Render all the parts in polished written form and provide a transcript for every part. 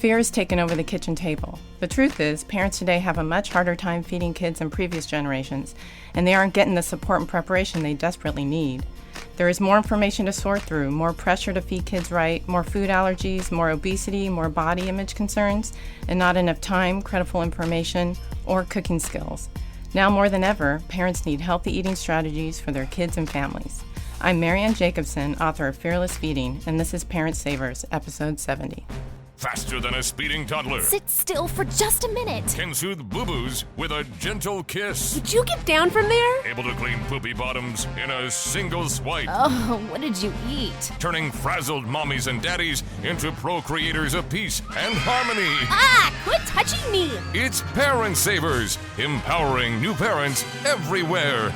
Fear has taken over the kitchen table. The truth is, parents today have a much harder time feeding kids than previous generations, and they aren't getting the support and preparation they desperately need. There is more information to sort through, more pressure to feed kids right, more food allergies, more obesity, more body image concerns, and not enough time, credible information, or cooking skills. Now more than ever, parents need healthy eating strategies for their kids and families. I'm Marianne Jacobson, author of Fearless Feeding, and this is Parent Savers, episode 70. Faster than a speeding toddler. Sit still for just a minute. Can soothe boo-boos with a gentle kiss. Would you get down from there? Able to clean poopy bottoms in a single swipe. Oh, what did you eat? Turning frazzled mommies and daddies into procreators of peace and harmony. Ah, quit touching me. It's Parent Savers, empowering new parents everywhere.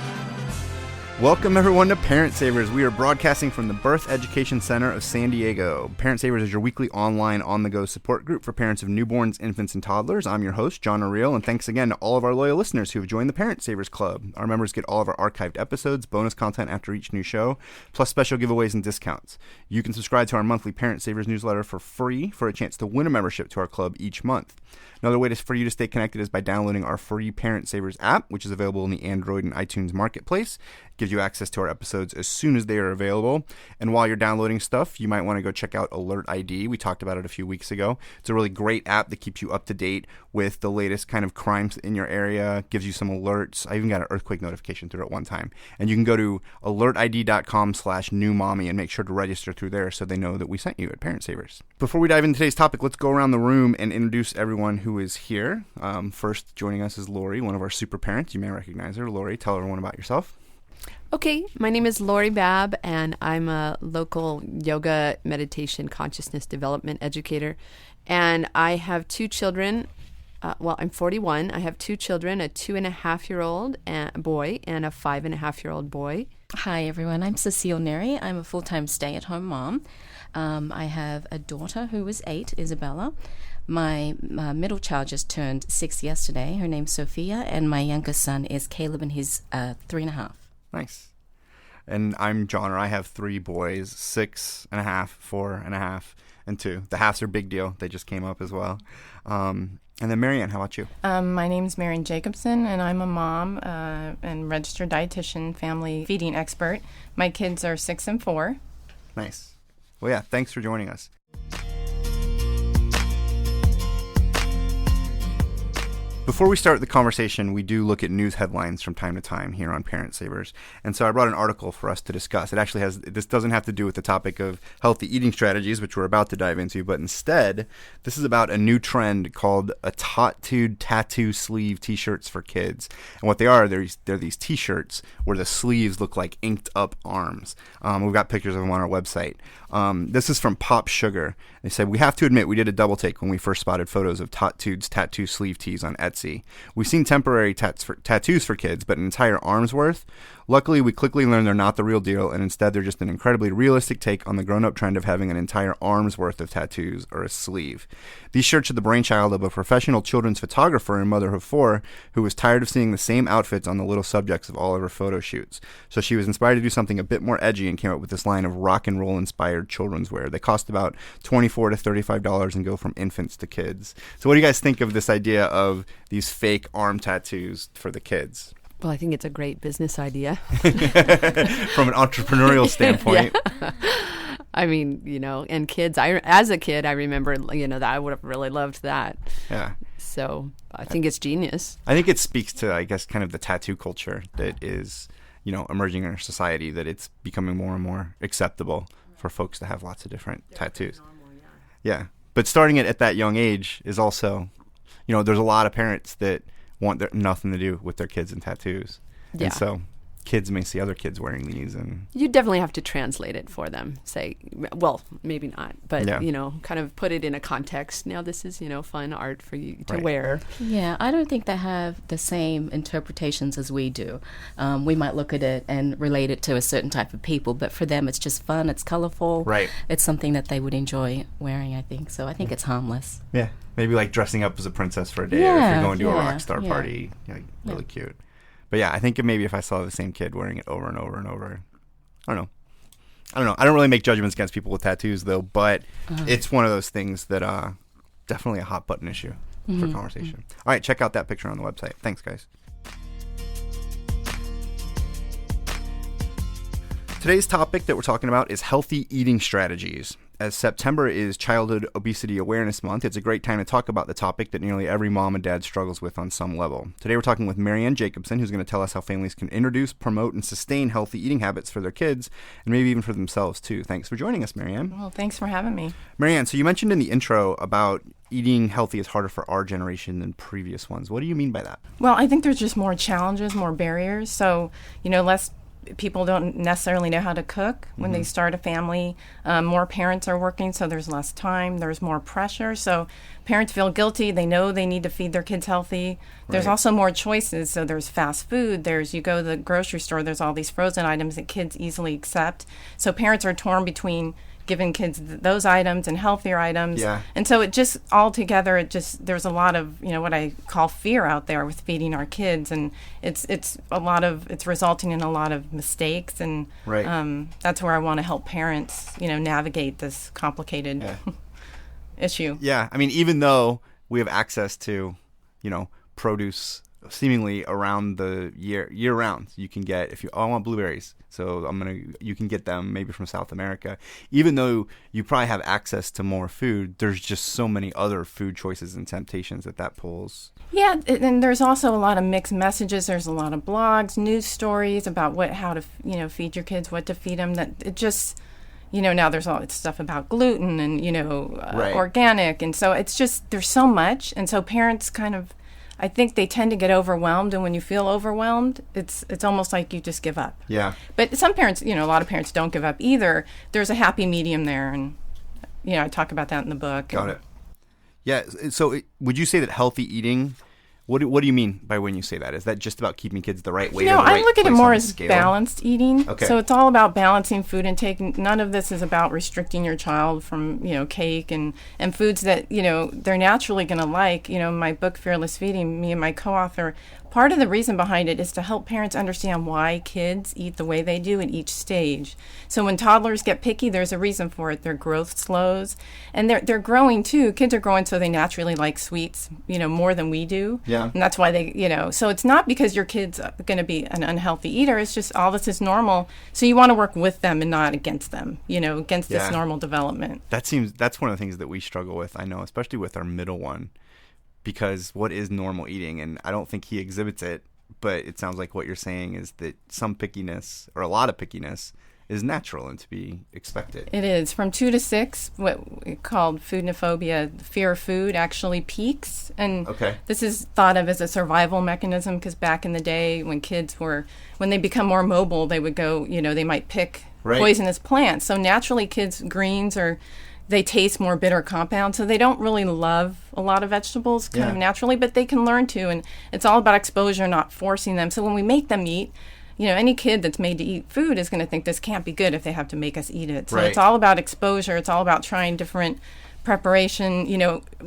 Welcome everyone to Parent Savers. We are broadcasting from the Birth Education Center of San Diego. Parent Savers is your weekly online on-the-go support group for parents of newborns, infants, and toddlers. I'm your host, John Ariel, and thanks again to all of our loyal listeners who have joined the Parent Savers Club. Our members get all of our archived episodes, bonus content after each new show, plus special giveaways and discounts. You can subscribe to our monthly Parent Savers newsletter for free for a chance to win a membership to our club each month. Another way for you to stay connected is by downloading our free Parent Savers app, which is available in the Android and iTunes marketplace. It gives you access to our episodes as soon as they are available. And while you're downloading stuff, you might want to go check out Alert ID. We talked about it a few weeks ago. It's a really great app that keeps you up to date with the latest kind of crimes in your area, gives you some alerts. I even got an earthquake notification through it one time. And you can go to alertid.com/newmommy and make sure to register through there so they know that we sent you at Parent Savers. Before we dive into today's topic, let's go around the room and introduce everyone who is here. First joining us is Lori, one of our super parents. You may recognize her. Lori, tell everyone about yourself. Okay, my name is Lori Babb, and I'm a local yoga, meditation, consciousness development educator. And I have two children. I'm 41. I have two children, a 2.5-year-old boy and a 5.5-year-old boy. Hi, everyone. I'm Cecile Neri. I'm a full-time stay-at-home mom. I have a daughter who is 8, Isabella. My middle child just turned 6 yesterday. Her name's Sophia, and my youngest son is Caleb, and he's 3.5. Nice. And I'm John, or I have 3 boys, 6.5, 4.5, and 2. The halves are big deal. They just came up as well. And then Marianne, how about you? My name's Marianne Jacobson, and I'm a mom and registered dietitian, family feeding expert. My kids are 6 and 4. Nice. Well, yeah, thanks for joining us. Before we start the conversation, we do look at news headlines from time to time here on Parent Savers. And so I brought an article for us to discuss. It actually this doesn't have to do with the topic of healthy eating strategies, which we're about to dive into, but instead, this is about a new trend called a tattooed tattoo sleeve t-shirts for kids. And what they are, they're these t-shirts where the sleeves look like inked up arms. We've got pictures of them on our website. This is from Pop Sugar. They said, "We have to admit we did a double take when we first spotted photos of Tattooed's tattoo sleeve tees on Etsy. We've seen temporary tattoos for kids, but an entire arm's worth? Luckily, we quickly learned they're not the real deal, and instead they're just an incredibly realistic take on the grown-up trend of having an entire arm's worth of tattoos or a sleeve. These shirts are the brainchild of a professional children's photographer and mother of 4 who was tired of seeing the same outfits on the little subjects of all of her photo shoots. So she was inspired to do something a bit more edgy and came up with this line of rock and roll inspired children's wear. They cost about $24 to $35 and go from infants to kids." So what do you guys think of this idea of these fake arm tattoos for the kids? Well, I think it's a great business idea. From an entrepreneurial standpoint. Yeah. I mean, and kids, as a kid, I remember, that I would have really loved that. Yeah. So I think it's genius. I think it speaks to, I guess, kind of the tattoo culture that is, emerging in our society, that it's becoming more and more acceptable for folks to have lots of different tattoos. Yeah. But starting it at that young age is also, there's a lot of parents that want nothing to do with their kids and tattoos. Yeah. And so kids may see other kids wearing these, and you definitely have to translate it for them. Say, well, maybe not, but kind of put it in a context. Now this is fun art for you to wear. Yeah, I don't think they have the same interpretations as we do. We might look at it and relate it to a certain type of people, but for them it's just fun. It's colorful. Right. It's something that they would enjoy wearing, I think. So I think it's harmless. Yeah. Maybe like dressing up as a princess for a day, or if you're going to a rock star party, really cute. But yeah, I think maybe if I saw the same kid wearing it over and over and over, I don't know. I don't really make judgments against people with tattoos though, but it's one of those things that definitely a hot button issue for conversation. All right, check out that picture on the website. Thanks, guys. Today's topic that we're talking about is healthy eating strategies. As September is Childhood Obesity Awareness Month, it's a great time to talk about the topic that nearly every mom and dad struggles with on some level. Today we're talking with Marianne Jacobson, who's going to tell us how families can introduce, promote, and sustain healthy eating habits for their kids, and maybe even for themselves too. Thanks for joining us, Marianne. Well, thanks for having me. Marianne, so you mentioned in the intro about eating healthy is harder for our generation than previous ones. What do you mean by that? Well, I think there's just more challenges, more barriers. So, less people don't necessarily know how to cook when they start a family. More parents are working, so there's less time. There's more pressure. So parents feel guilty. They know they need to feed their kids healthy. There's also more choices. So there's fast food. You go to the grocery store, there's all these frozen items that kids easily accept. So parents are torn between giving kids those items and healthier items. Yeah. And so it just all together, there's a lot of, what I call fear out there with feeding our kids. And it's resulting in a lot of mistakes. And that's where I want to help parents, navigate this complicated issue. Yeah. I mean, even though we have access to, produce seemingly around the year round, you can get, I want blueberries, so you can get them maybe from South America. Even though you probably have access to more food, there's just so many other food choices and temptations that pulls. Yeah, and there's also a lot of mixed messages. There's a lot of blogs, news stories about how to feed your kids, what to feed them. That it just now there's all this stuff about gluten and organic, and so it's just there's so much, and so parents I think they tend to get overwhelmed, and when you feel overwhelmed, it's almost like you just give up. Yeah. But some parents, a lot of parents don't give up either. There's a happy medium there, and I talk about that in the book. Got it. Yeah. So would you say that healthy eating? What do you mean by when you say that? Is that just about keeping kids the right weight? I look at it more as balanced eating. Okay. So it's all about balancing food intake. None of this is about restricting your child from cake and foods that they're naturally going to like. My book Fearless Feeding, me and my co-author, part of the reason behind it is to help parents understand why kids eat the way they do at each stage. So when toddlers get picky, there's a reason for it. Their growth slows, and they're growing too. Kids are growing, so they naturally like sweets, more than we do. Yeah. And that's why they, so it's not because your kid's going to be an unhealthy eater. It's just all this is normal. So you want to work with them and not against them, against this normal development. That's one of the things that we struggle with, I know, especially with our middle one. Because what is normal eating? And I don't think he exhibits it, but it sounds like what you're saying is that some pickiness, or a lot of pickiness, is natural and to be expected. It is. From 2 to 6, what we called foodnophobia, fear of food, actually peaks. And this is thought of as a survival mechanism, because back in the day when when they become more mobile, they would go, they might pick poisonous plants. So naturally kids' greens they taste more bitter compounds, so they don't really love a lot of vegetables kind of naturally, but they can learn to, and it's all about exposure, not forcing them. So when we make them eat, any kid that's made to eat food is going to think this can't be good if they have to make us eat it. So it's all about exposure. It's all about trying different preparation,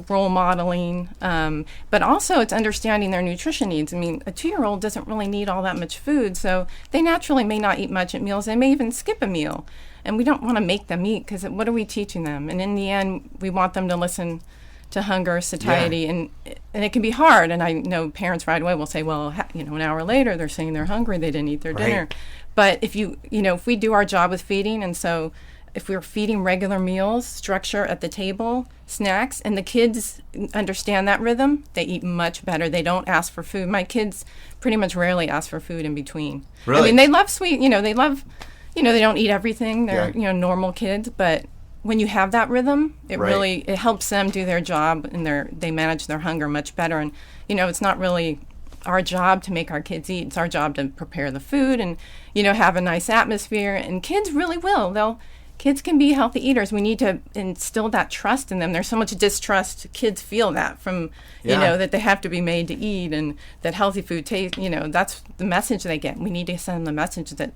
role modeling, but also it's understanding their nutrition needs. I mean, a 2-year-old doesn't really need all that much food, so they naturally may not eat much at meals. They may even skip a meal. And we don't want to make them eat, because what are we teaching them? And in the end, we want them to listen to hunger, satiety, and it can be hard. And I know parents right away will say, well, an hour later, they're saying they're hungry, they didn't eat their dinner. But if if we do our job with feeding, and so if we're feeding regular meals, structure at the table, snacks, and the kids understand that rhythm, they eat much better. They don't ask for food. My kids pretty much rarely ask for food in between. Really? I mean, they love sweet, they love... they don't eat everything. They're, normal kids. But when you have that rhythm, it really helps them do their job, and they manage their hunger much better. And, it's not really our job to make our kids eat. It's our job to prepare the food and, have a nice atmosphere. And kids really will. Kids can be healthy eaters. We need to instill that trust in them. There's so much distrust. Kids feel that from, that they have to be made to eat, and that healthy food tastes, that's the message they get. We need to send them the message that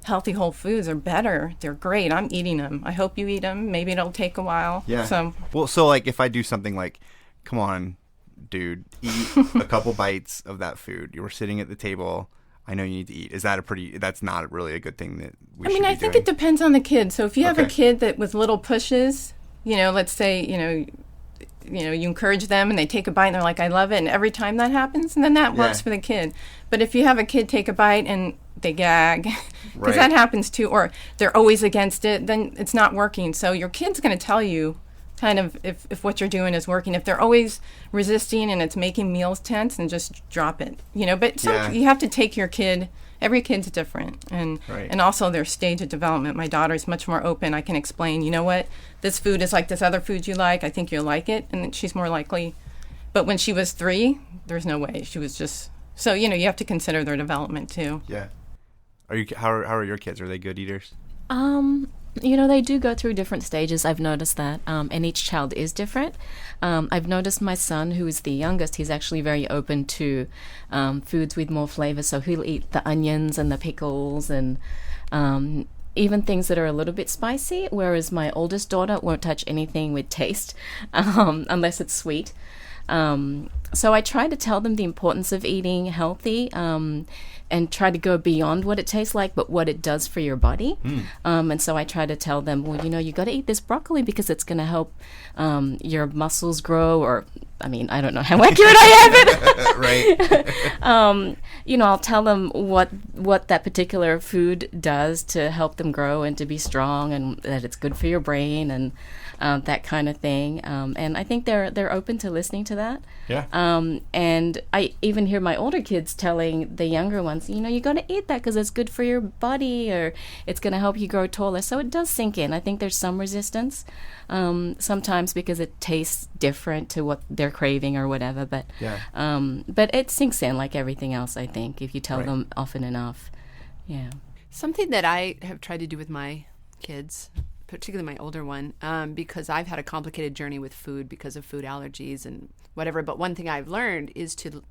healthy whole foods are better. They're great. I'm eating them. I hope you eat them. Maybe it'll take a while. Yeah. So like if I do something like, come on, dude, eat a couple bites of that food. You were sitting at the table. I know you need to eat. That's not really a good thing that we should be I think doing? it depends on the kid. So if you have a kid that with little pushes, let's say, you encourage them and they take a bite and they're like, I love it. And every time that happens, and then that works for the kid. But if you have a kid take a bite and they gag, because that happens too, or they're always against it, then it's not working. So your kid's going to tell you kind of if what you're doing is working. If they're always resisting and it's making meals tense, then just drop it. But you have to take your kid. Every kid's different, and also their stage of development. My daughter's much more open. I can explain, you know what, this food is like this other food you like. I think you'll like it, and she's more likely. But when she was 3, there's no way. She was just so you have to consider their development too. Yeah. How are your kids? Are they good eaters? They do go through different stages. I've noticed that, and each child is different. I've noticed my son, who is the youngest, he's actually very open to foods with more flavor. So he'll eat the onions and the pickles and even things that are a little bit spicy, whereas my oldest daughter won't touch anything with taste unless it's sweet. So I try to tell them the importance of eating healthy and try to go beyond what it tastes like, but what it does for your body. And so I try to tell them, well, you got to eat this broccoli because it's going to help your muscles grow, or, I don't know how accurate I have it. Right. I'll tell them what that particular food does to help them grow and to be strong, and that it's good for your brain and that kind of thing. And I think they're open to listening to that. Yeah. And I even hear my older kids telling the younger ones, you got to eat that because it's good for your body, or it's going to help you grow taller. So it does sink in. I think there's some resistance sometimes because it tastes different to what they're craving or whatever. But it sinks in like everything else, I think, if you tell them often enough. Yeah. Something that I have tried to do with my kids, particularly my older one, because I've had a complicated journey with food because of food allergies and whatever. But one thing I've learned is to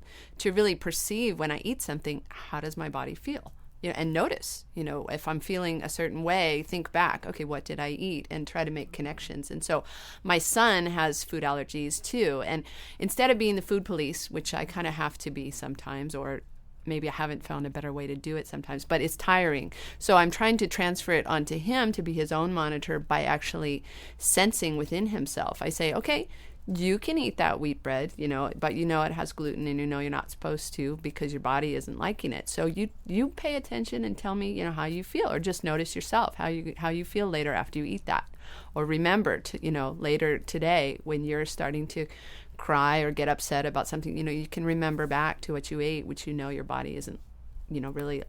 really perceive when I eat something, how does my body feel? And notice, if I'm feeling a certain way, think back, okay, what did I eat? And try to make connections. And so my son has food allergies too. And instead of being the food police, which I kind of have to be sometimes, or maybe I haven't found a better way to do it sometimes, but it's tiring. So I'm trying to transfer it onto him to be his own monitor by actually sensing within himself. I say, okay, you can eat that wheat bread, but it has gluten and you're not supposed to because your body isn't liking it. So you pay attention and tell me, how you feel, or just notice yourself how you feel later after you eat that. Or remember to, later today when you're starting to cry or get upset about something, you can remember back to what you ate, which your body isn't, really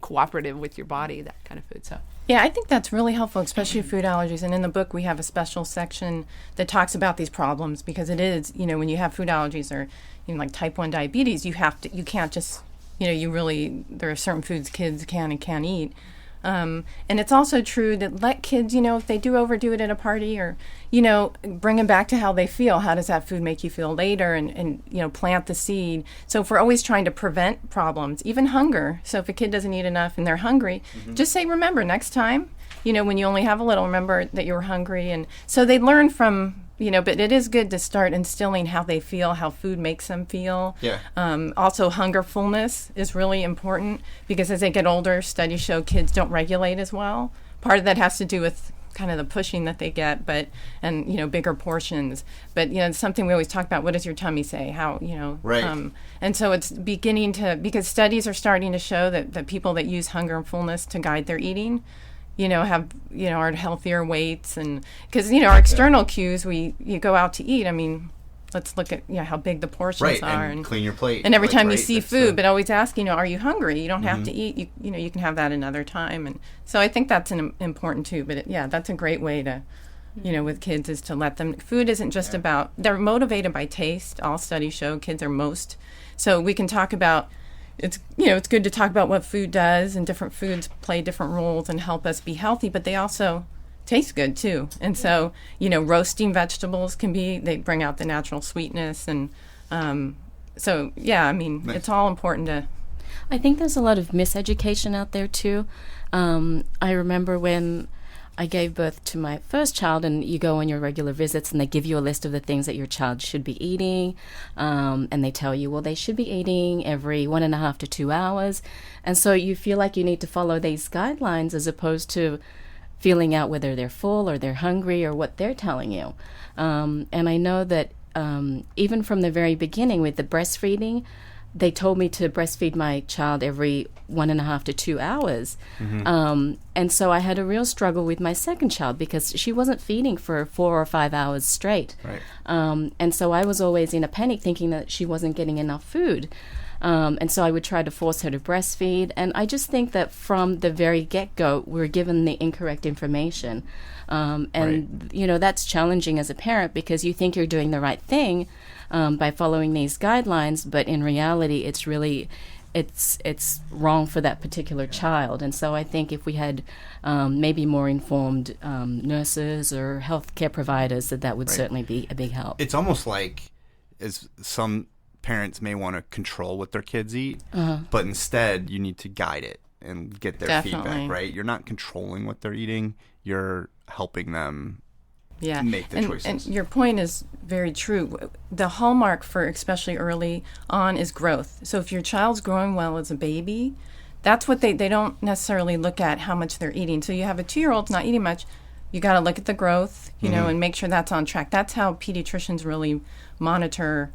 cooperative with your body, that kind of food. So yeah, I think that's really helpful, especially food allergies. And in the book, we have a special section that talks about these problems because it is, when you have food allergies or like type 1 diabetes, you can't just, there are certain foods kids can and can't eat. And it's also true that let kids, if they do overdo it at a party or, bring them back to how they feel. How does that food make you feel later? And plant the seed. So if we're always trying to prevent problems, even hunger. So if a kid doesn't eat enough and they're hungry, just say, remember, next time, when you only have a little, remember that you were hungry. And so they learn from, but it is good to start instilling how they feel, how food makes them feel. Yeah. Also, hungerfulness is really important because as they get older, studies show kids don't regulate as well. Part of that has to do with kind of the pushing that they get, and bigger portions. But it's something we always talk about. What does your tummy say? How Right. And so it's beginning to, because studies are starting to show that people that use hunger and fullness to guide their eating, have are healthier weights, and because our external cues, you go out to eat. Let's look at how big the portions are, and clean your plate. And every time you see food, but always ask, are you hungry? You don't have to eat. You can have that another time. And so I think that's important too. But that's a great way to, with kids is to let them. Food isn't just about. They're motivated by taste. All studies show kids are most. So we can talk about. It's it's good to talk about what food does, and different foods play different roles and help us be healthy. But they also taste good too. And so, roasting vegetables they bring out the natural sweetness. And nice. It's all important to. I think there's a lot of miseducation out there too. I remember when I gave birth to my first child, and you go on your regular visits and they give you a list of the things that your child should be eating. And they tell you, well, they should be eating every 1.5 to 2 hours. And so you feel like you need to follow these guidelines as opposed to feeling out whether they're full or they're hungry or what they're telling you. And I know that even from the very beginning with the breastfeeding, they told me to breastfeed my child every 1.5 to 2 hours. And so I had a real struggle with my second child because she wasn't feeding for 4 or 5 hours straight. Right. And so I was always in a panic thinking that she wasn't getting enough food. And so I would try to force her to breastfeed. And I just think that from the very get-go, we're given the incorrect information. And, you know, that's challenging as a parent because you think you're doing the right thing by following these guidelines, but in reality, it's really, it's wrong for that particular child. And so I think if we had maybe more informed nurses or healthcare providers, that would certainly be a big help. It's almost like as some parents may want to control what their kids eat, but instead you need to guide it and get their feedback, right? You're not controlling what they're eating. You're helping them make the choices. And your point is very true. The hallmark for especially early on is growth. So if your child's growing well as a baby, that's what they don't necessarily look at how much they're eating. So you have a 2-year-old not eating much, you got to look at the growth, you know, and make sure that's on track. That's how pediatricians really monitor,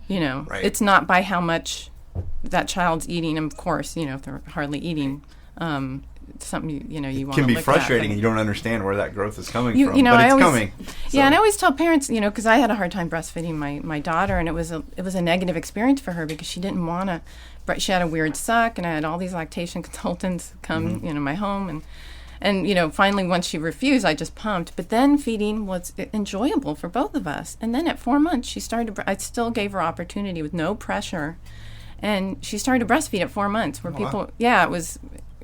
you know. Right. It's not by how much that child's eating. And of course, you know, if they're hardly eating, something you want to look at. It can be frustrating and you don't understand where that growth is coming from, you know, but it's always, coming. So. Yeah, and I always tell parents, you know, because I had a hard time breastfeeding my daughter, and it was a negative experience for her because she didn't want to. She had a weird suck, and I had all these lactation consultants come, you know, my home, and you know, finally once she refused, I just pumped. But then feeding was enjoyable for both of us, and then at 4 months she started. I still gave her opportunity with no pressure, and she started to breastfeed at 4 months. Where people, it was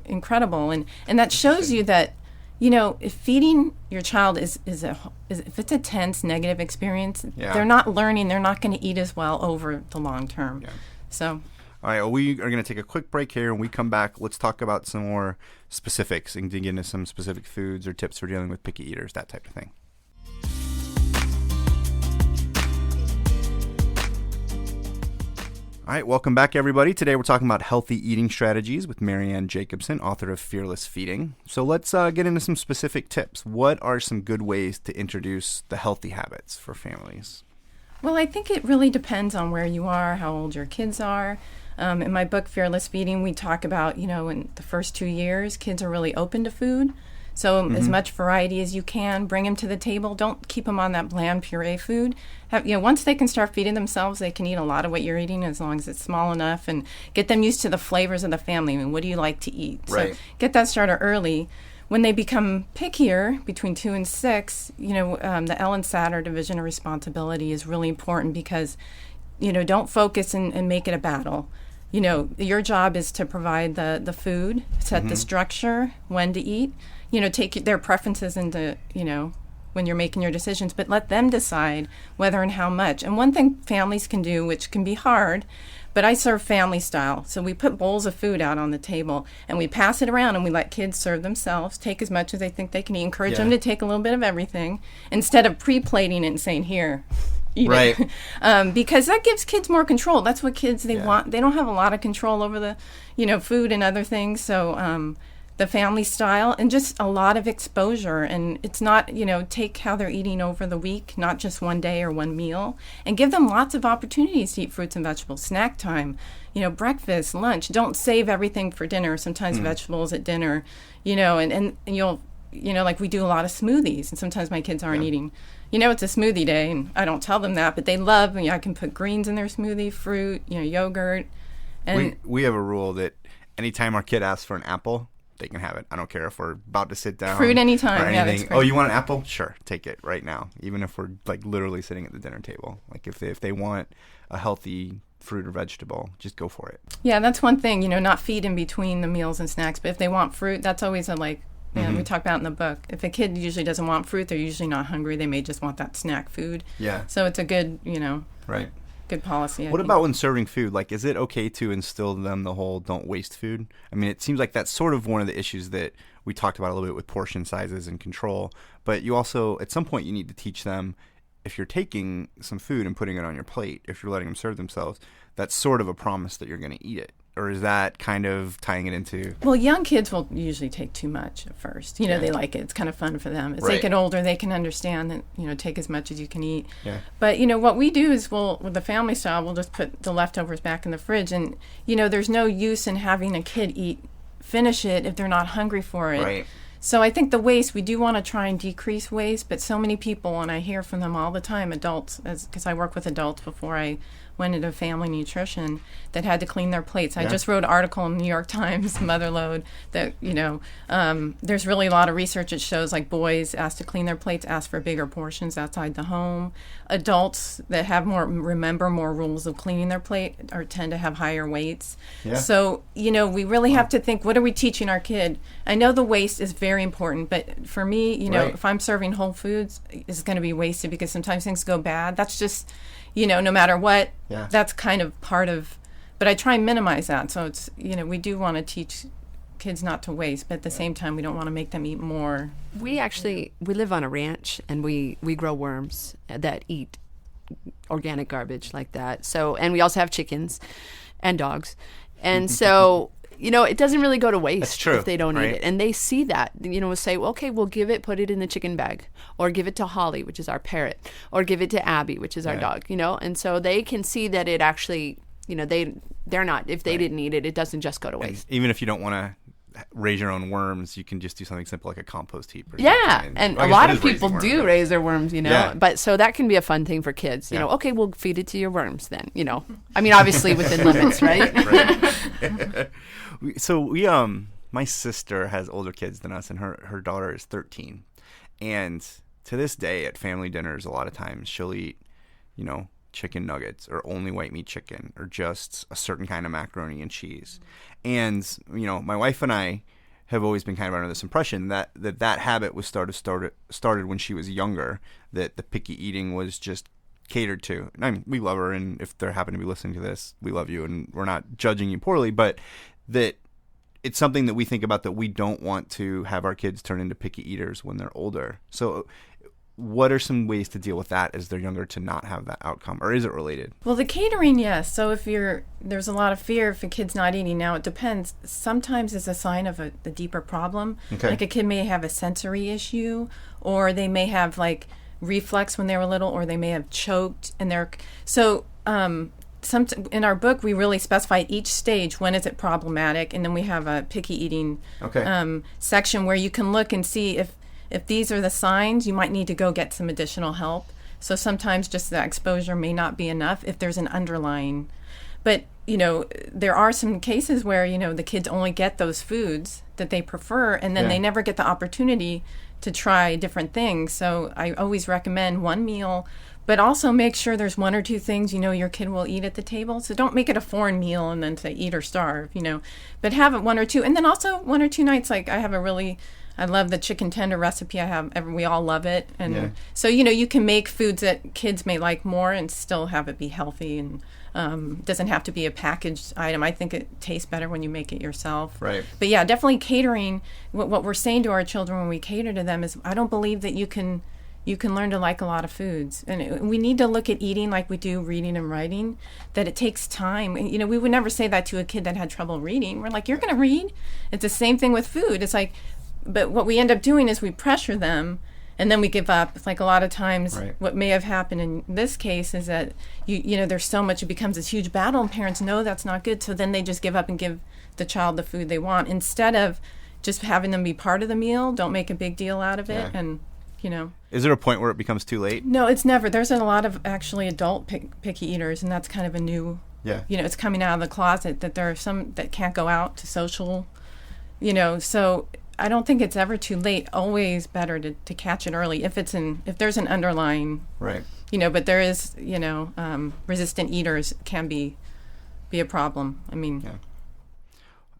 incredible, and that shows you that, you know, if feeding your child is if it's a tense negative experience, they're not learning, they're not going to eat as well over the long term. So all right, well, we are going to take a quick break here. When we come back, let's talk about some more specifics and dig into some specific foods or tips for dealing with picky eaters, that type of thing. All right, welcome back, everybody. Today we're talking about healthy eating strategies with Marianne Jacobson, author of Fearless Feeding. So let's get into some specific tips. What are some good ways to introduce the healthy habits for families? Well, I think it really depends on where you are, how old your kids are. In my book, Fearless Feeding, we talk about, you know, in the first 2 years, kids are really open to food. So as much variety as you can, bring them to the table. Don't keep them on that bland puree food. Once they can start feeding themselves, they can eat a lot of what you're eating as long as it's small enough, and get them used to the flavors of the family. I mean, what do you like to eat? Right. So get that started early. When they become pickier, between 2 and 6, you know, the Ellen Satter division of responsibility is really important because, you know, don't focus and make it a battle. You know, your job is to provide the food, set the structure, when to eat. You know, take their preferences into, you know, when you're making your decisions, but let them decide whether and how much. And one thing families can do, which can be hard, but I serve family style. So we put bowls of food out on the table and we pass it around and we let kids serve themselves, take as much as they think they can eat, encourage them to take a little bit of everything instead of pre-plating it and saying, here, eat it. Because that gives kids more control. That's what kids, they want. They don't have a lot of control over the, you know, food and other things. So the family style and just a lot of exposure. And it's not, you know, take how they're eating over the week, not just one day or one meal, and give them lots of opportunities to eat fruits and vegetables. Snack time, you know, breakfast, lunch. Don't save everything for dinner. Sometimes vegetables at dinner, you know, and you'll, you know, like we do a lot of smoothies, and sometimes my kids aren't eating, you know, it's a smoothie day, and I don't tell them that, but they love, you know, I can put greens in their smoothie, fruit, you know, yogurt. And we have a rule that anytime our kid asks for an apple, they can have it. I don't care if we're about to sit down. Fruit anytime. Or Yeah, anything. that's great. Oh, you want an apple? Sure, take it right now. Even if we're like literally sitting at the dinner table. Like if they want a healthy fruit or vegetable, just go for it. Yeah, that's one thing, you know, not feed in between the meals and snacks. But if they want fruit, that's always a like, you know, we talk about in the book. If a kid usually doesn't want fruit, they're usually not hungry. They may just want that snack food. Yeah. So it's a good, you know, right. Good policy. What about when serving food? Like, is it okay to instill in them the whole don't waste food? I mean, it seems like that's sort of one of the issues that we talked about a little bit with portion sizes and control. But you also, at some point, you need to teach them, if you're taking some food and putting it on your plate, if you're letting them serve themselves, that's sort of a promise that you're going to eat it. or is that kind of tying it into? Well, young kids will usually take too much at first. They like it. It's kind of fun for them. As they get older, they can understand that, take as much as you can eat. Yeah. But, what we do is with the family style, we'll just put the leftovers back in the fridge. And, there's no use in having a kid finish it if they're not hungry for it. Right. So I think the waste, we do want to try and decrease waste, but so many people, and I hear from them all the time, adults, because I work with adults before I went into family nutrition, that had to clean their plates. I just wrote an article in the New York Times, Motherload, that, there's really a lot of research that shows like boys asked to clean their plates, ask for bigger portions outside the home. Adults that remember more rules of cleaning their plate tend to have higher weights. Yeah. So, we really have to think, what are we teaching our kid? I know the waste is very important, but for me, if I'm serving whole foods, it's going to be wasted because sometimes things go bad. That's just, no matter what, that's kind of part of, but I try and minimize that. So it's, we do want to teach kids not to waste, but at the same time, we don't want to make them eat more. We live on a ranch, and we grow worms that eat organic garbage like that. So, and we also have chickens and dogs. And so, it doesn't really go to waste if they don't eat it. And they see that, say, well, okay, we'll put it in the chicken bag, or give it to Holly, which is our parrot, or give it to Abby, which is our dog, and so they can see that it actually, they're not, if they didn't eat it, it doesn't just go to waste. And even if you don't want to raise your own worms, you can just do something simple like a compost heap. And a lot of people do raise their worms, but so that can be a fun thing for kids. Okay, we'll feed it to your worms then, I mean, obviously within limits, right? So my sister has older kids than us, and her daughter is 13. And to this day at family dinners, a lot of times she'll eat, chicken nuggets or only white meat chicken or just a certain kind of macaroni and cheese. And, my wife and I have always been kind of under this impression that habit was started when she was younger, that the picky eating was just catered to. I mean, we love her, and if they happen to be listening to this, we love you, and we're not judging you poorly, but that it's something that we think about, that we don't want to have our kids turn into picky eaters when they're older. So what are some ways to deal with that as they're younger to not have that outcome, or is it related? Well, the catering, yes. So if there's a lot of fear if a kid's not eating. Now, it depends. Sometimes it's a sign of a deeper problem. Okay. Like a kid may have a sensory issue, or they may have like reflux when they were little, or they may have choked, and in our book, we really specify each stage, when is it problematic, and then we have a picky eating section where you can look and see if these are the signs, you might need to go get some additional help. So sometimes just the exposure may not be enough if there's an underlying. But, there are some cases where, the kids only get those foods that they prefer, and then they never get the opportunity to try different things. So I always recommend one meal, but also make sure there's one or two things your kid will eat at the table. So don't make it a foreign meal and then say eat or starve, but have it one or two. And then also one or two nights, like I love the chicken tender recipe I have. We all love it. And so, you can make foods that kids may like more and still have it be healthy, and doesn't have to be a packaged item. I think it tastes better when you make it yourself. Right. But yeah, definitely catering. What we're saying to our children when we cater to them is, I don't believe that you can learn to like a lot of foods. And we need to look at eating like we do reading and writing, that it takes time. We would never say that to a kid that had trouble reading. We're like, you're going to read? It's the same thing with food. It's like, but what we end up doing is we pressure them, and then we give up. It's like a lot of times what may have happened in this case is that, there's so much, it becomes this huge battle, and parents know that's not good, so then they just give up and give the child the food they want, instead of just having them be part of the meal. Don't make a big deal out of it, and, Is there a point where it becomes too late? No, it's never. There's a lot of actually adult picky eaters, and that's kind of a new, it's coming out of the closet, that there are some that can't go out to social, so I don't think it's ever too late. Always better to catch it early if there's an underlying, but there is, resistant eaters can be a problem. I mean,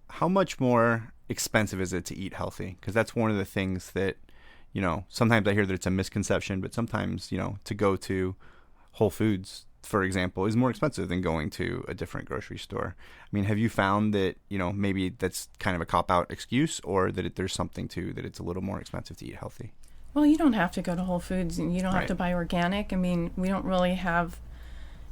how much more expensive is it to eat healthy? Because that's one of the things that, sometimes I hear that it's a misconception, but sometimes, to go to Whole Foods, for example, is more expensive than going to a different grocery store. I mean, have you found that, maybe that's kind of a cop-out excuse, or that there's something to that it's a little more expensive to eat healthy? Well, you don't have to go to Whole Foods, and you don't have to buy organic. I mean, we don't really have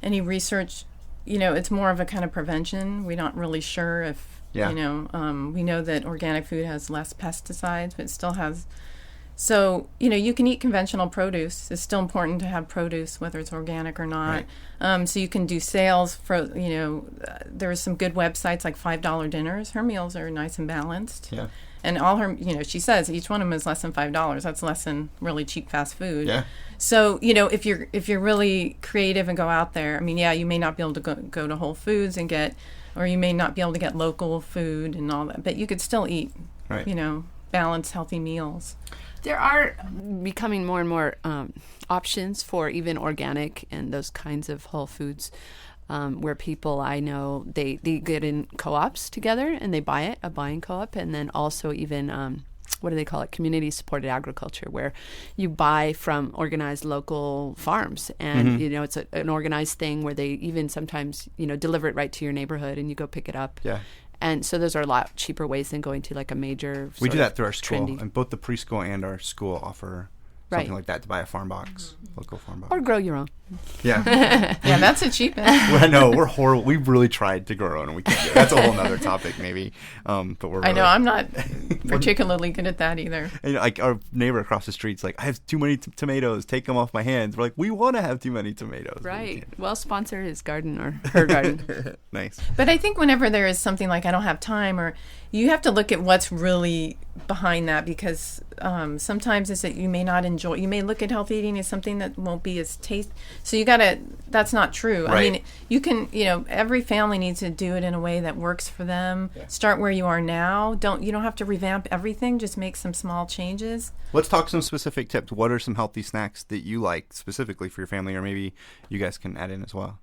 any research, it's more of a kind of prevention. We're not really sure if, Yeah. we know that organic food has less pesticides, but it still has. So, you can eat conventional produce. It's still important to have produce, whether it's organic or not. Right. So you can do sales for, there's some good websites like $5 dinners. Her meals are nice and balanced. Yeah. And all her, she says each one of them is less than $5. That's less than really cheap fast food. Yeah. So, if you're really creative and go out there, you may not be able to go to Whole Foods and or you may not be able to get local food and all that, but you could still eat, Right. Balanced, healthy meals. There are becoming more and more options for even organic and those kinds of whole foods, where people I know they get in co-ops together and they buy it, a buying co-op, and then also even what do they call it? Community supported agriculture, where you buy from organized local farms, and it's an organized thing where they even sometimes deliver it right to your neighborhood and you go pick it up. Yeah. And so those are a lot cheaper ways than going to like a major. We do sort that of through our school, trendy- and both the preschool and our school offer something Right. like that to buy a farm box, local farm box. or grow your own. Yeah. Yeah, that's a cheap end. I know, we're horrible. We've really tried to grow our own, and we can't do it. That's a whole nother topic, maybe. But we're. I know, really- I'm not particularly good at that either. And, like, our neighbor across the street's like, I have too many tomatoes. Take them off my hands. We're like, we want to have too many tomatoes. but we Right. can't. Well, sponsor his garden or her garden. Nice. But I think whenever there is something like I don't have time, or you have to look at what's really behind that, because sometimes it's that you may not enjoy. You may look at healthy eating as something that won't be as taste. So you gotta. That's not true. I Right. mean, you can. Every family needs to do it in a way that works for them. Yeah. Start where you are now. You don't have to revamp everything. Just make some small changes. Let's talk some specific tips. What are some healthy snacks that you like specifically for your family, or maybe you guys can add in as well?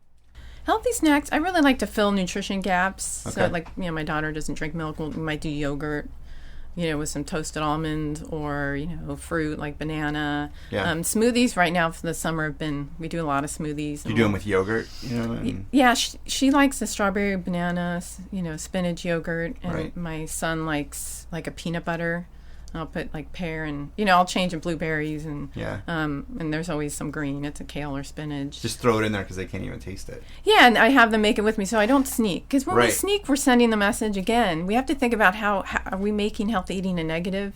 Healthy snacks. I really like to fill nutrition gaps. So, Okay. like, my daughter doesn't drink milk. We might do yogurt, with some toasted almonds, or, fruit like banana. Yeah. Smoothies right now for the summer we do a lot of smoothies. You do them with yogurt, and Yeah, she likes the strawberry banana, spinach yogurt, and Right. my son likes like a peanut butter. I'll put like pear and I'll change in blueberries and Yeah. and there's always some green. It's a kale or spinach. just throw it in there because they can't even taste it. Yeah, and I have them make it with me, so I don't sneak. Because when we Right. sneak, we're sending the message again. We have to think about how are we making healthy eating a negative.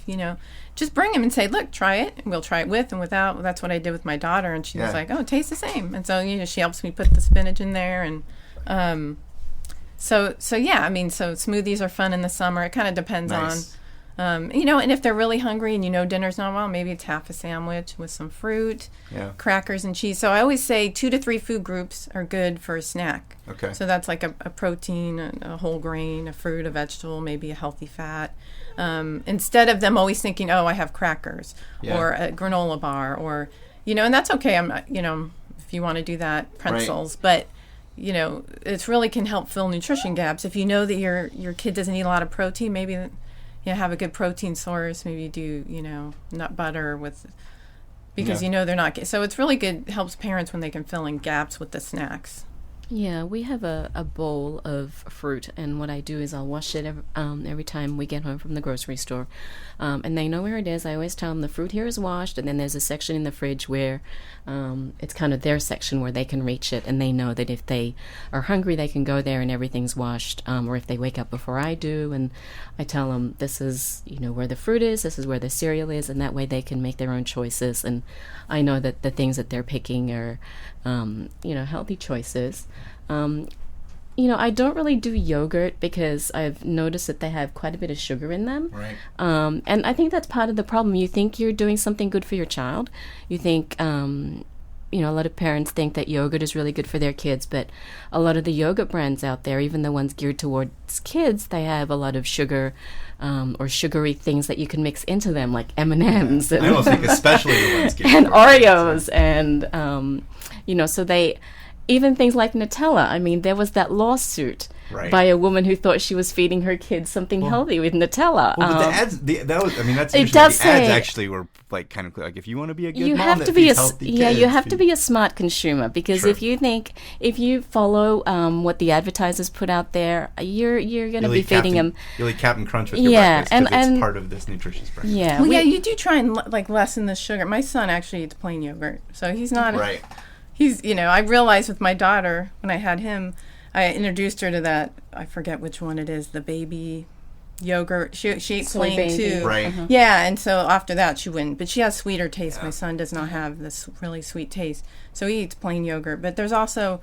Just bring them and say, look, try it. And we'll try it with and without. That's what I did with my daughter, and she was Yeah. like, oh, it tastes the same. And so she helps me put the spinach in there, and so yeah. So smoothies are fun in the summer. It kind of depends Nice. on. And if they're really hungry and dinner's not well, maybe it's half a sandwich with some fruit, Yeah. crackers and cheese. So I always say 2 to 3 food groups are good for a snack. Okay. So that's like a protein, a whole grain, a fruit, a vegetable, maybe a healthy fat. Instead of them always thinking, oh, I have crackers Yeah. or a granola bar or, and that's okay. I'm not, if you want to do that, pretzels. But, it really can help fill nutrition gaps. If you know that your kid doesn't eat a lot of protein, maybe have a good protein source. Maybe do, nut butter because Yeah. they're not. So it's really good. Helps parents when they can fill in gaps with the snacks. Yeah, we have a bowl of fruit, and what I do is I'll wash it every time we get home from the grocery store. And they know where it is. I always tell them the fruit here is washed, and then there's a section in the fridge where it's kind of their section where they can reach it, and they know that if they are hungry, they can go there and everything's washed, or if they wake up before I do, and I tell them this is, where the fruit is, this is where the cereal is, and that way they can make their own choices, and I know that the things that they're picking are, healthy choices. I don't really do yogurt because I've noticed that they have quite a bit of sugar in them. Right. And I think that's part of the problem. You think you're doing something good for your child. You think, a lot of parents think that yogurt is really good for their kids, but a lot of the yogurt brands out there, even the ones geared towards kids, they have a lot of sugar or sugary things that you can mix into them, like M&Ms. I almost think especially the ones and Oreos, and so they even things like Nutella. I mean, there was that lawsuit Right. by a woman who thought she was feeding her kids something healthy with Nutella. Well, but the ads, that's it usually, does the ads say- actually were like kind of clear. Like, if you want to be a good you mom have that to be feeds a healthy you kids, have to be a smart consumer, because Sure. if you follow what the advertisers put out there, you're going to You'll be eat feeding them. You'll eat Captain Crunch with your Yeah, breakfast because and- it's part of this nutritious breakfast. Yeah, Well, yeah, you do try and lessen the sugar. My son actually eats plain yogurt, so he's not. Right. He's I realized with my daughter when I had him, I introduced her to that. I forget which one it is. The baby yogurt. She ate Soy plain baby. too. Right. Yeah, and so after that she wouldn't. But she has sweeter taste. My son does not have this really sweet taste, so he eats plain yogurt. But there's also,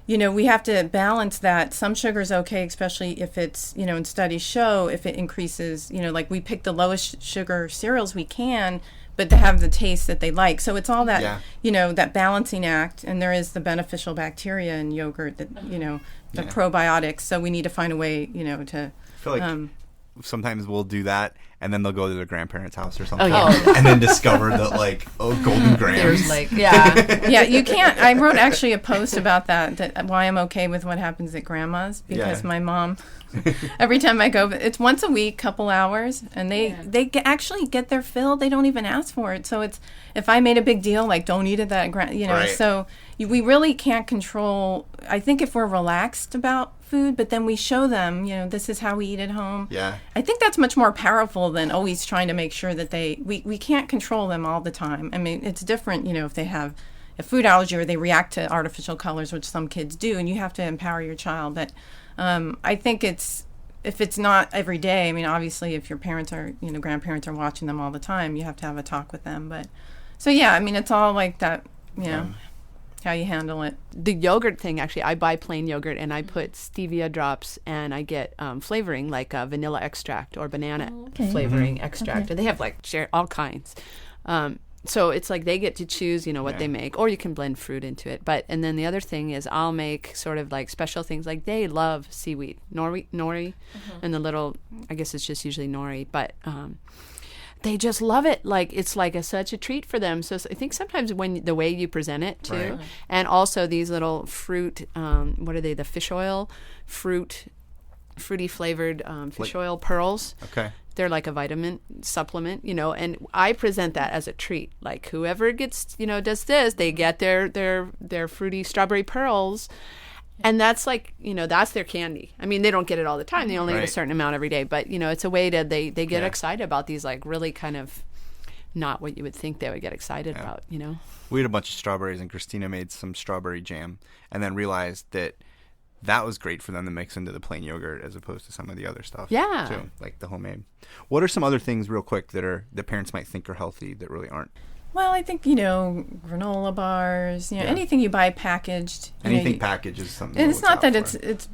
we have to balance that. Some sugar's okay, especially if it's, and studies show if it increases, like we pick the lowest sugar cereals we can, but to have the taste that they like. So it's all that, that balancing act. And there is the beneficial bacteria in yogurt that, the probiotics. So we need to find a way, to. I feel like sometimes we'll do that, and then they'll go to their grandparents' house or something, and then discover that golden grams. There's yeah, you can't. I wrote actually a post about that why I'm okay with what happens at grandma's, because my mom, every time I go, it's once a week, couple hours, and they actually get their fill. They don't even ask for it. So it's, if I made a big deal like don't eat it at Right. So we really can't control. I think if we're relaxed about food, but then we show them, this is how we eat at home. Yeah. I think that's much more powerful than always trying to make sure that we can't control them all the time. I mean, it's different, if they have a food allergy or they react to artificial colors, which some kids do, and you have to empower your child. But I think if it's not every day, I mean, obviously if your parents are, grandparents are watching them all the time, you have to have a talk with them. But so, yeah, I mean, it's all like that, how you handle it. the yogurt thing, actually, I buy plain yogurt and I put stevia drops and I get flavoring like vanilla extract or banana flavoring extract. And they have all kinds. So it's like they get to choose, what they make, or you can blend fruit into it. And then the other thing is I'll make sort of like special things. Like they love seaweed, nori, and the little, I guess it's just usually nori, but they just love it. Like it's like such a treat for them. So I think sometimes when the way you present it too, Right. and also these little fruit, what are they? The fish oil, fruity flavored fish oil pearls. Okay. They're like a vitamin supplement, and I present that as a treat. Like whoever gets, does this, they get their fruity strawberry pearls. And that's like, that's their candy. I mean, they don't get it all the time. They only get a certain amount every day. But, it's a way to, they get excited about these, like, really kind of not what you would think they would get excited about, We had a bunch of strawberries, and Christina made some strawberry jam and then realized that was great for them to mix into the plain yogurt as opposed to some of the other stuff. Yeah. Too, like the homemade. What are some other things, real quick, that parents might think are healthy that really aren't? Well, I think, granola bars, anything you buy packaged. Anything packaged is something. And to it's look not out that for. it's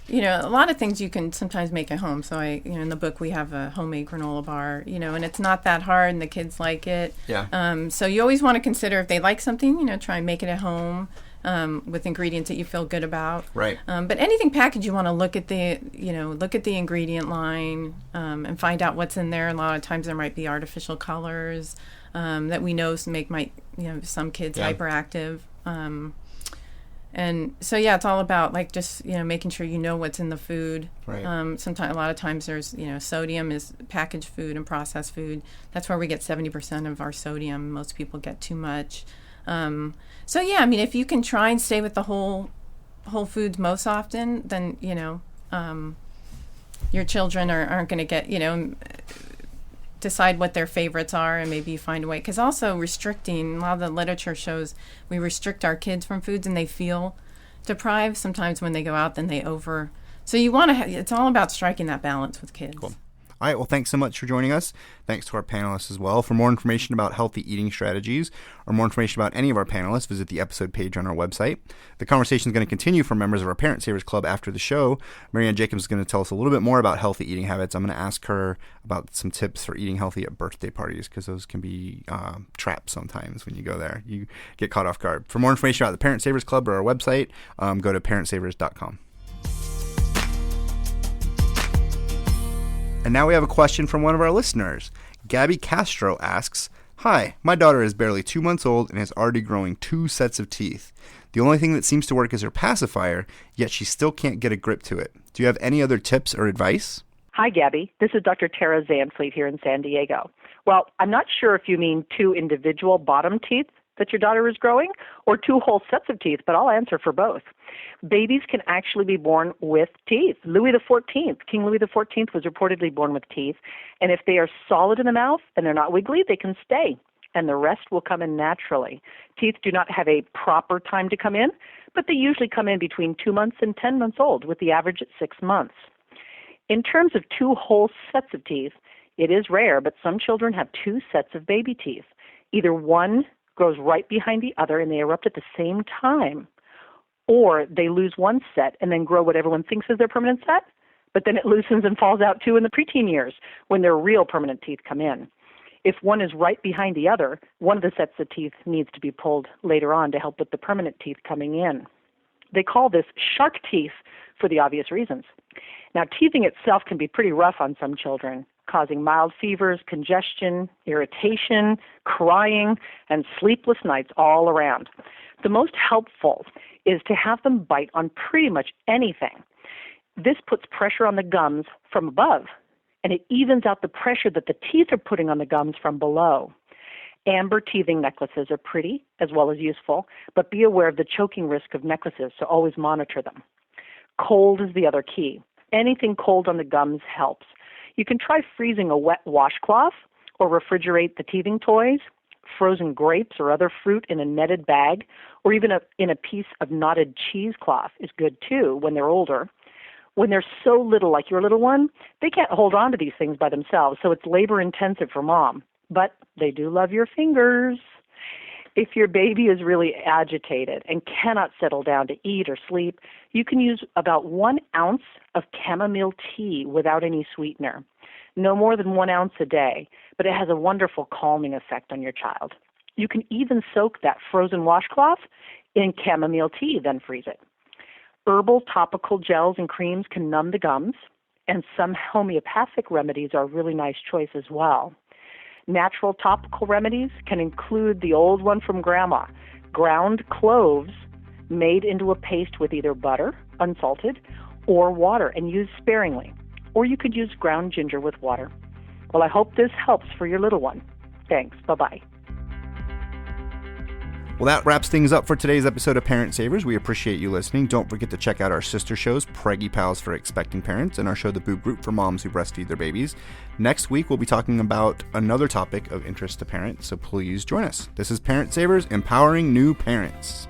a lot of things you can sometimes make at home. So in the book we have a homemade granola bar, and it's not that hard and the kids like it. Yeah. So you always want to consider if they like something, try and make it at home. With ingredients that you feel good about, Right? But anything packaged, you want to look at the ingredient line and find out what's in there. A lot of times there might be artificial colors that we know might some kids hyperactive, and so it's all about just making sure what's in the food. Right. Sometimes a lot of times there's sodium is packaged food and processed food. That's where we get 70% of our sodium. Most people get too much. So if you can try and stay with the whole foods most often, then your children aren't going to get decide what their favorites are, and maybe you find a way. Because also restricting, a lot of the literature shows we restrict our kids from foods and they feel deprived. Sometimes when they go out, then they over. So you want to. It's all about striking that balance with kids. Cool. All right, well, thanks so much for joining us. Thanks to our panelists as well. For more information about healthy eating strategies or more information about any of our panelists, visit the episode page on our website. The conversation is going to continue for members of our Parent Savers Club after the show. Marianne Jacobs is going to tell us a little bit more about healthy eating habits. I'm going to ask her about some tips for eating healthy at birthday parties, because those can be traps sometimes when you go there. You get caught off guard. For more information about the Parent Savers Club or our website, go to parentsavers.com. And now we have a question from one of our listeners. Gabby Castro asks, "Hi, my daughter is barely 2 months old and is already growing 2 sets of teeth. The only thing that seems to work is her pacifier, yet she still can't get a grip to it. Do you have any other tips or advice?" Hi, Gabby. This is Dr. Tara Zanfleet here in San Diego. Well, I'm not sure if you mean 2 individual bottom teeth that your daughter is growing or 2 whole sets of teeth, but I'll answer for both. Babies can actually be born with teeth. King Louis XIV was reportedly born with teeth, and if they are solid in the mouth and they're not wiggly, they can stay. and the rest will come in naturally. Teeth do not have a proper time to come in, but they usually come in between 2 months and 10 months old, with the average at 6 months. In terms of 2 whole sets of teeth, it is rare, but some children have 2 sets of baby teeth. Either one grows right behind the other and they erupt at the same time, or they lose one set and then grow what everyone thinks is their permanent set, but then it loosens and falls out too in the preteen years when their real permanent teeth come in. If one is right behind the other, one of the sets of teeth needs to be pulled later on to help with the permanent teeth coming in. They call this shark teeth for the obvious reasons. Now, teething itself can be pretty rough on some children, causing mild fevers, congestion, irritation, crying, and sleepless nights all around. The most helpful is to have them bite on pretty much anything. This puts pressure on the gums from above, and it evens out the pressure that the teeth are putting on the gums from below. Amber teething necklaces are pretty as well as useful, but be aware of the choking risk of necklaces, so always monitor them. Cold is the other key. Anything cold on the gums helps. You can try freezing a wet washcloth or refrigerate the teething toys. Frozen grapes or other fruit in a netted bag, or even in a piece of knotted cheesecloth is good too when they're older. When they're so little, like your little one, they can't hold on to these things by themselves, so it's labor intensive for mom. But they do love your fingers. If your baby is really agitated and cannot settle down to eat or sleep, you can use about 1 ounce of chamomile tea without any sweetener. No more than 1 ounce a day, but it has a wonderful calming effect on your child. You can even soak that frozen washcloth in chamomile tea, then freeze it. Herbal topical gels and creams can numb the gums, and some homeopathic remedies are a really nice choice as well. Natural topical remedies can include the old one from Grandma, ground cloves made into a paste with either butter, unsalted, or water, and used sparingly. Or you could use ground ginger with water. Well, I hope this helps for your little one. Thanks. Bye-bye. Well, that wraps things up for today's episode of Parent Savers. We appreciate you listening. Don't forget to check out our sister shows, Preggy Pals for expecting parents, and our show, The Boob Group, for moms who breastfeed their babies. Next week, we'll be talking about another topic of interest to parents, so please join us. This is Parent Savers, empowering new parents.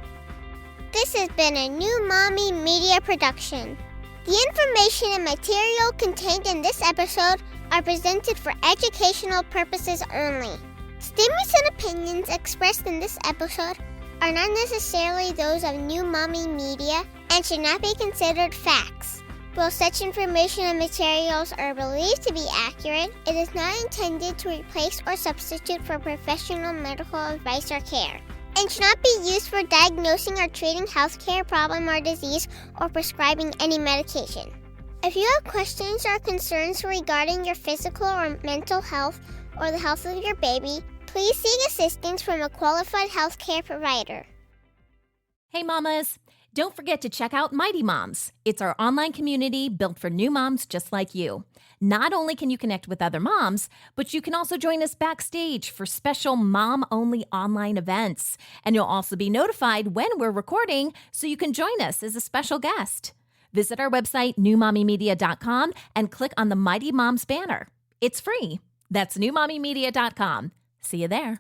This has been a New Mommy Media production. The information and material contained in this episode are presented for educational purposes only. Statements and opinions expressed in this episode are not necessarily those of New Mommy Media and should not be considered facts. While such information and materials are believed to be accurate, it is not intended to replace or substitute for professional medical advice or care, and should not be used for diagnosing or treating healthcare problem or disease or prescribing any medication. If you have questions or concerns regarding your physical or mental health or the health of your baby, please seek assistance from a qualified healthcare provider. Hey mamas, don't forget to check out Mighty Moms. It's our online community built for new moms just like you. Not only can you connect with other moms, but you can also join us backstage for special mom-only online events. And you'll also be notified when we're recording so you can join us as a special guest. Visit our website, newmommymedia.com, and click on the Mighty Moms banner. It's free. That's newmommymedia.com. See you there.